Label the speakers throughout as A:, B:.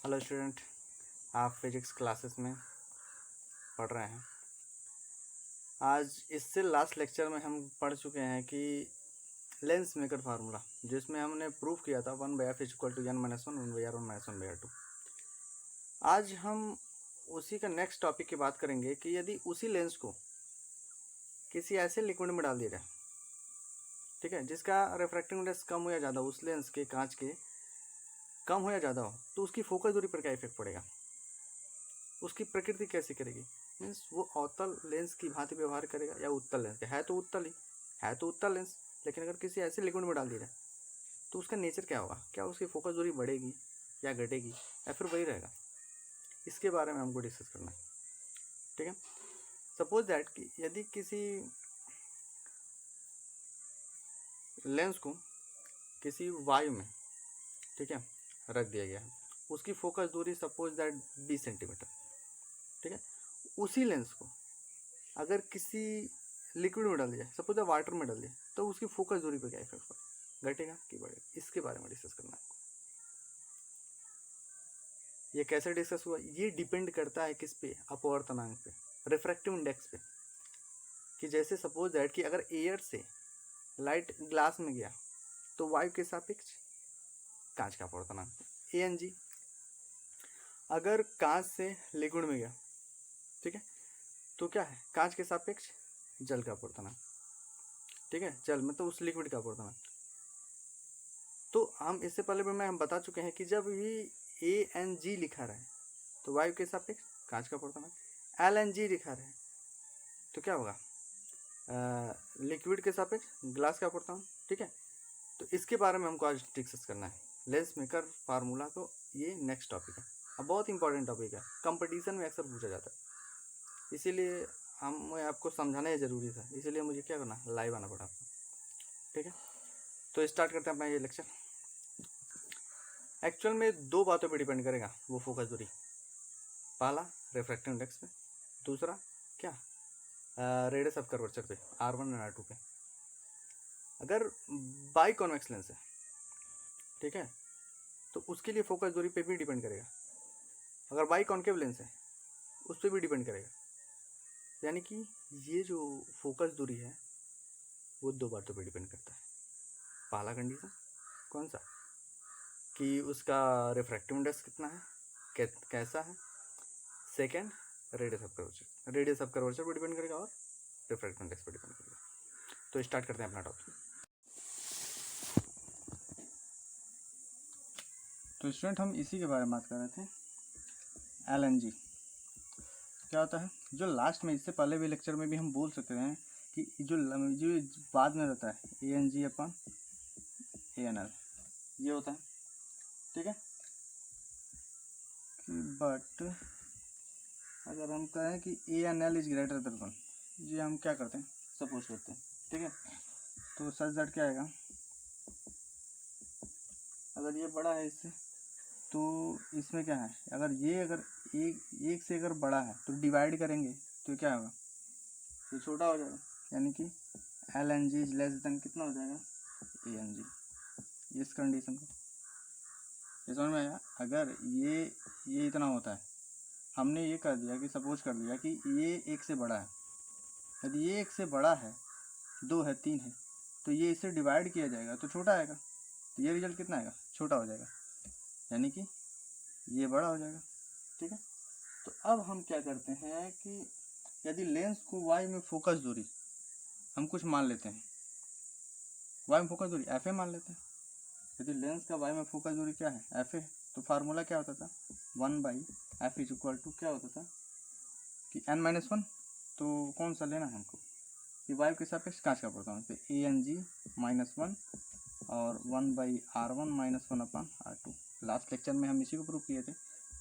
A: Hello student, आप physics classes में पढ़ रहे हैं। आज इससे लास्ट लेक्चर में हम पढ़ चुके हैं कि लेंस मेकर फार्मूला, जिसमें हमने प्रूव किया था 1/f equal to n minus one 1/r 1 minus 1/r 2। आज हम उसी का नेक्स्ट टॉपिक की बात करेंगे कि यदि उसी लेंस को किसी ऐसे लिक्विड में डाल दिया जाए, ठीक है, जिसका रिफ्रैक्टिव इंडेक्स कम हो या ज़्यादा, उस लेंस के कांच के कम हो या ज़्यादा हो, तो उसकी फोकस दूरी पर क्या इफेक्ट पड़ेगा, उसकी प्रकृति कैसी करेगी। मीन्स वो अवतल लेंस की भांति व्यवहार करेगा या उत्तल लेंस, है तो उत्तल ही, है तो उत्तल लेंस, लेकिन अगर किसी ऐसे लिक्विड में डाल दिया जाए तो उसका नेचर क्या होगा, क्या उसकी फोकस दूरी बढ़ेगी या घटेगी या फिर वही रहेगा। इसके बारे में हमको डिस्कस करना है, ठीक है। सपोज दैट कि यदि किसी लेंस को किसी वायु में, ठीक है, रख दिया गया है, उसकी फोकस दूरी सपोज दैट 20 सेंटीमीटर, ठीक है। उसी लेंस को अगर किसी लिक्विड में डाल दिया, सपोज वाटर में डाल दिया, तो उसकी फोकस दूरी पर क्या इफेक्ट पड़ेगा, घटेगा कि बढ़ेगा, इसके बारे में डिस्कस करना है। ये कैसे डिस्कस हुआ, ये डिपेंड करता है किस पे, अपवर्तनांक पे, रिफ्रैक्टिव इंडेक्स पे। कि जैसे सपोज दैट कि अगर एयर से लाइट ग्लास में गया तो वायु के सापेक्ष कांच का अपवर्तनांक ANG। अगर कांच से लिक्विड में गया, ठीक है, तो क्या है, कांच के सापेक्ष जल का अपवर्तनांक, ठीक है, जल मतलब उस लिक्विड का अपवर्तनांक। तो हम इससे पहले भी हम बता चुके हैं कि जब भी ANG लिखा रहे तो वायु के सापेक्ष कांच का अपवर्तनांक, LNG लिखा रहे तो क्या होगा, लिक्विड के सापेक्ष ग्लास का अपवर्तनांक, ठीक है। तो इसके बारे में हमको आज डिस्कस करना है, लेंस मेकर फार्मूला। तो ये नेक्स्ट टॉपिक है, अब बहुत इंपॉर्टेंट टॉपिक है, कंपटीशन में अक्सर पूछा जाता है, इसीलिए हमें आपको समझाना ज़रूरी था, इसीलिए मुझे क्या करना, लाइव आना पड़ा आपको, ठीक है। तो स्टार्ट करते हैं अपना ये लेक्चर। एक्चुअल में दो बातों पे डिपेंड करेगा वो फोकस दूरी, पहला रिफ्रैक्टिव इंडेक्स पे, दूसरा क्या, रेडियस ऑफ कर्वेचर पे, R1 और R2 पे। अगर बाई कॉन्वेक्स लेंस है, ठीक है, तो उसके लिए फोकस दूरी पे भी डिपेंड करेगा। अगर बाई कॉन्केव लेंस है उस पर भी डिपेंड करेगा। यानी कि ये जो फोकस दूरी है वो दो बातों पे डिपेंड करता है। पहला कंडीशन कौन सा, कि उसका रिफ्रैक्टिव इंडेक्स कितना है, कैसा है। Second, radius of curvature, radius of curvature पर डिपेंड करेगा और रिफ्रैक्टिव इंडेक्स पर डिपेंड करेगा। तो स्टार्ट करते हैं अपना टॉपिक। तो स्टूडेंट हम इसी के बारे में बात कर रहे थे, LNG क्या होता है। जो लास्ट में, इससे पहले भी लेक्चर में भी हम बोल सकते हैं कि जो बाद में रहता है ANG अपन ANL, ये होता है, ठीक है। बट अगर हम कहें कि ANL इज ग्रेटर देन 1, ये हम क्या करते हैं, सपोज करते हैं, ठीक है। तो सच दैट क्या आएगा, अगर ये बड़ा है इससे, तो इसमें क्या है, अगर एक से अगर बड़ा है तो डिवाइड करेंगे तो क्या होगा, तो छोटा हो जाएगा। यानी कि LNG इज लेस देन कितना हो जाएगा, ANG। इस कंडीशन को ये समझ में आया। अगर ये इतना होता है, हमने ये कर दिया कि सपोज कर दिया कि ये एक से बड़ा है, यदि ये एक से बड़ा है, 2 है, 3 है, तो ये इससे डिवाइड किया जाएगा तो छोटा आएगा, तो ये रिजल्ट कितना आएगा, छोटा हो जाएगा, यानी कि ये बड़ा हो जाएगा, ठीक है। तो अब हम क्या करते हैं कि यदि लेंस को वाई में फोकस दूरी हम कुछ मान लेते हैं, वाई में फोकस दूरी FA मान लेते हैं। यदि लेंस का वाई में फोकस दूरी क्या है, FA, तो फार्मूला क्या होता था, 1/f इज इक्वल टू क्या होता था कि n-1। तो कौन सा लेना है हमको, कि वायु के सापेक्ष कांच का अपवर्तनांक, तो ANG -1 और 1/R1 -1/R2। लास्ट लेक्चर में हम इसी को प्रूव किए थे।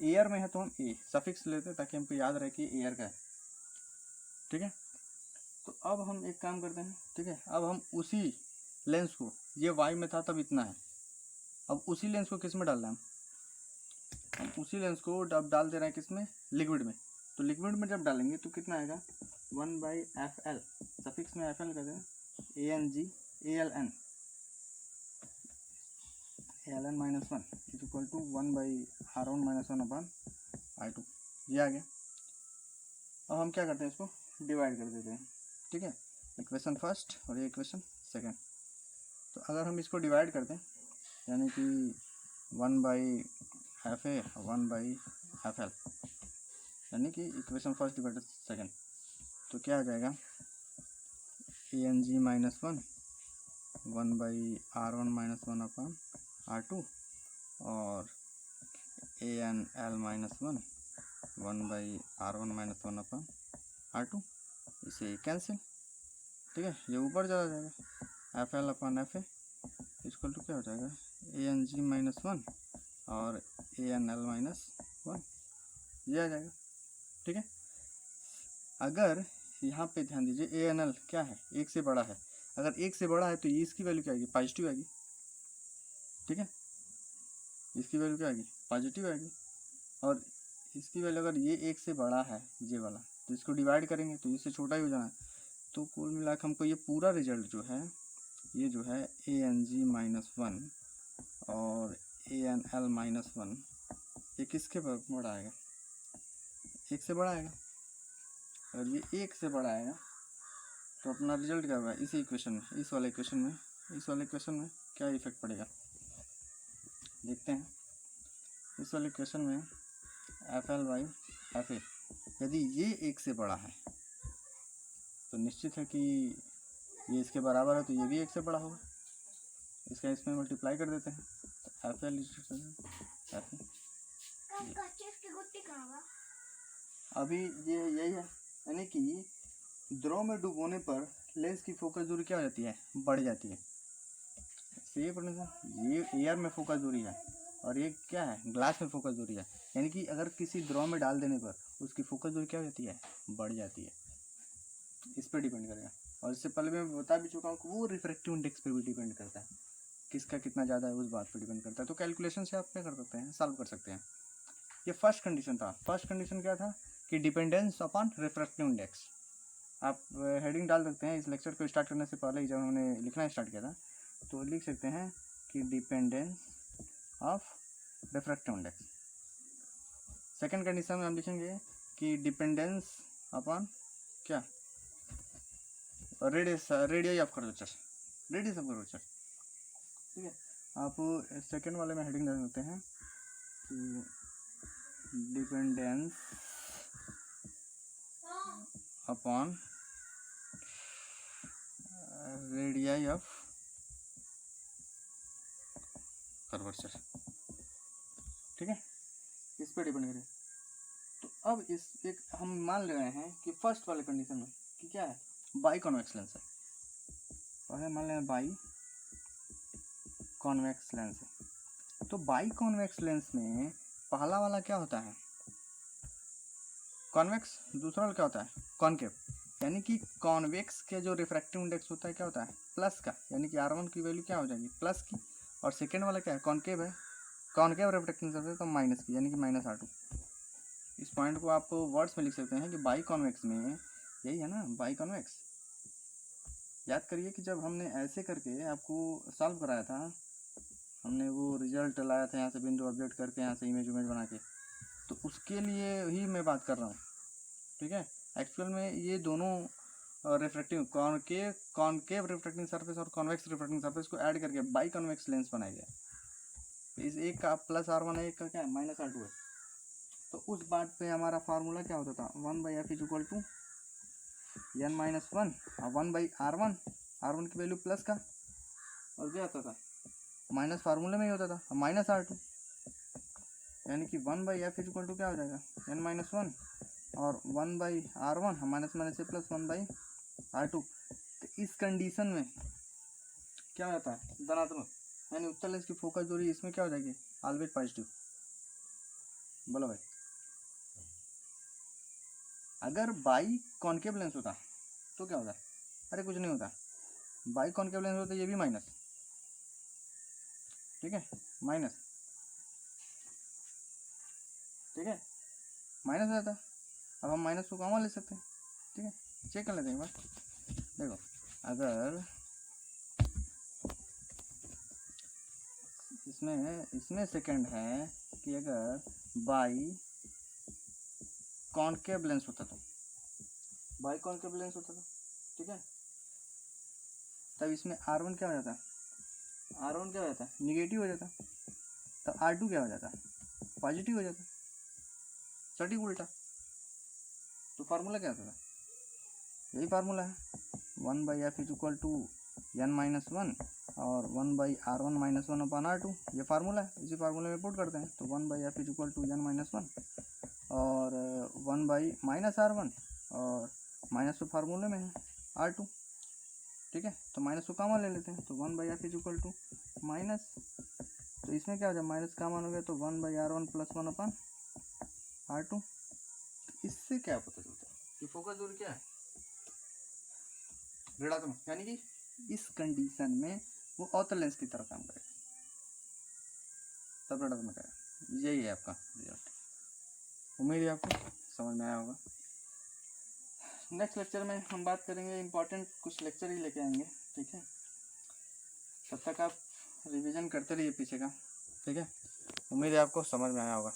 A: एयर में है तो हम ए सफिक्स लेते ताकि हमको याद रहे कि एयर का है, ठीक है। तो अब हम एक काम करते हैं, ठीक है, अब हम उसी लेंस को, ये वायु में था तब इतना है, अब उसी लेंस को किस में डाल रहे हैं, हम उसी लेंस को अब डाल दे रहे हैं किस में, लिक्विड में। तो लिक्विड में जब डालेंगे तो कितना आएगा, 1/FL, सफिक्स में FL कर दें, ANG ALN -1 is equal to 1/r1 minus 1/r2, ये आ गया। अब हम क्या करते हैं, इसको डिवाइड कर देते हैं, ठीक है, इक्वेशन फर्स्ट और ये इक्वेशन सेकेंड। तो अगर हम इसको डिवाइड करते हैं यानी कि 1/fa 1/fl, यानी कि इक्वेशन फर्स्ट डिवाइडेड सेकेंड, तो क्या आ जाएगा, ang minus 1/r1 minus 1/r2 और anl minus 1/r1 minus 1/r2, इसे कैंसिल, ठीक है, ये ऊपर चला जाएगा, FL अपन FA इक्वल टू क्या हो जाएगा, ang माइनस 1 और anl माइनस 1, ये आ जाएगा, ठीक है। अगर यहाँ पे ध्यान दीजिए anl क्या है, एक से बड़ा है, अगर एक से बड़ा है तो ये इसकी वैल्यू क्या आएगी, पॉजिटिव आएगी, ठीक है, इसकी वैल्यू क्या आएगी, पॉजिटिव आएगी। और इसकी वैल्यू अगर ये एक से बड़ा है ये वाला, तो इसको डिवाइड करेंगे तो इससे छोटा ही हो जाना है। तो कुल मिलाकर हमको ये पूरा रिजल्ट जो है, ये जो है ang माइनस 1 और anl माइनस 1, ये किसके बड़ा आएगा, एक से बड़ा आएगा। और ये एक से बड़ा आएगा तो अपना रिजल्ट क्या होगा, इसी इक्वेशन में, इस वाले इक्वेशन में क्या इफेक्ट पड़ेगा, देखते हैं। इस वाले इक्वेशन में FL/FA यदि ये एक से बड़ा है तो निश्चित है कि ये इसके बराबर है, तो ये भी एक से बड़ा होगा, इसका इसमें मल्टीप्लाई कर देते हैं, तो FL अभी ये यही है, यानी कि द्रव में डुबोने पर लेंस की फोकस दूरी क्या हो जाती है, बढ़ जाती है। ये पढ़ने से ये एयर में फोकस दूरी है और ये क्या है, ग्लास में फोकस दूरी है, यानी कि अगर किसी द्रव में डाल देने पर उसकी फोकस दूरी क्या हो जाती है, बढ़ जाती है, इस पर डिपेंड करेगा। और इससे पहले मैं बता भी चुका हूँ कि वो रिफ्रैक्टिव इंडेक्स पे भी डिपेंड करता है, किसका कितना ज़्यादा है उस बात पर डिपेंड करता है। तो कैलकुलेशन से आप क्या कर सकते हैं, सॉल्व कर सकते हैं। ये फर्स्ट कंडीशन था। फर्स्ट कंडीशन क्या था कि डिपेंडेंस अपॉन रिफ्रैक्टिव इंडेक्स। आप हेडिंग डाल सकते हैं इस लेक्चर को स्टार्ट करने से पहले ही, जब हमने लिखना स्टार्ट किया था तो लिख सकते हैं कि dependence of refractive index. Second condition में हम लिखेंगे कि डिपेंडेंस अपॉन क्या, रेडियस ऑफ कर्वेचर, ठीक है। आप सेकेंड वाले में हेडिंग डाल सकते हैं कि dependence upon radius of curvature, ठीक है, इस पर डिपेंड करें। तो अब इस एक हम मान ले रहे हैं कि फर्स्ट वाले कंडीशन में कि क्या है, बाई कॉन्वेक्स लेंस है, पहले मान लें बाई कॉन्वेक्स लेंस है। तो बाई कॉन्वेक्स लेंस में पहला वाला क्या होता है, कॉन्वेक्स, दूसरा वाला क्या होता है, कॉनकेव, यानी कि कॉन्वेक्स के जो रिफ्रैक्टिव इंडेक्स होता है क्या होता है, प्लस का, यानी कि R1 की वैल्यू क्या हो जाएगी, प्लस की, और सेकेंड वाला क्या है, कॉनकेव है, कॉनकेव रिफ्रैक्टिंग सरफेस तो माइनस की, यानी कि माइनस R2। इस पॉइंट को आप वर्ड्स में लिख सकते हैं कि बाई कॉन्वेक्स में यही है ना, बाई कॉन्वेक्स। याद करिए कि जब हमने ऐसे करके आपको सॉल्व कराया था, हमने वो रिजल्ट लाया था यहाँ से बिंदु अपडेट करके, यहाँ से इमेज बना के, तो उसके लिए ही मैं बात कर रहा हूँ, ठीक है। एक्चुअल में ये दोनों रिफ्रैक्टिव कॉनकेव रिफ्रैक्टिंग सरफेस और कॉन्वेक्स रिफ्रैक्टिंग सरफेस को ऐड करके बाई कॉन्वेक्स लेंस बनाया गया। इस एक का प्लस R1 है, एक का क्या है माइनस R2 है। तो उस बात पे हमारा फार्मूला क्या होता था, 1/f is equal to n minus 1 और 1/r1, R1 की वैल्यू प्लस का, और क्या होता था माइनस, फार्मूले में ही होता था माइनस R2, यानी कि 1/f इज इक्वल टू क्या हो जाएगा, n माइनस 1 और 1/r1, माइनस माइनस से प्लस 1/r2। तो इस कंडीशन में क्या होता है, धनात्मक, यानी उत्तल लेंस की फोकस दूरी इसमें क्या हो जाएगी, ऑलवेज पॉजिटिव। बोलो भाई, अगर बाई कॉनकेव लेंस होता तो क्या होता, अरे कुछ नहीं होता, बाई कॉनकेव लेंस होता ये भी माइनस, ठीक है, माइनस, ठीक है, माइनस रहता। अब हम माइनस को कॉमन ले सकते हैं, ठीक है, चेक कर लेते हैं एक बार। देखो अगर इसमें सेकंड है कि अगर बाई कॉन्केव लेंस होता तो, बाई कॉन्केव लेंस होता तो, ठीक है, तब इसमें R1 क्या हो जाता है, R1 क्या हो जाता है, निगेटिव हो जाता, तब R2 क्या हो जाता है, पॉजिटिव हो जाता, सटीक उल्टा। तो फार्मूला क्या होता था, यही फार्मूला है, 1/f is equal to n-1 और 1/r1-1/r2, ये फार्मूला है, इसी फार्मूले में पुट करते हैं। तो 1/f is equal to n-1 और 1/-r1 और माइनस तो फार्मूले में है r2, ठीक है, तो माइनस को कॉमन ले लेते हैं, तो 1/f is equal to minus, तो इसमें क्या हो जाए, माइनस कॉमन हो गया तो 1/r1 + 1/r2। इससे क्या पता चलता है कि फोकस दूरी क्या है, ऋणात्मक, यानी कि इस कंडीशन में वो अवतल लेंस की तरह काम करेगा, तब ऋणात्मक है। यही है आपका रिजल्ट। उम्मीद है आपको समझ में आया होगा। नेक्स्ट लेक्चर में हम बात करेंगे, इंपॉर्टेंट कुछ लेक्चर ही लेके आएंगे, ठीक है, तब तक आप रिवीजन करते रहिए पीछे का, ठीक है। उम्मीद है आपको समझ में आया होगा।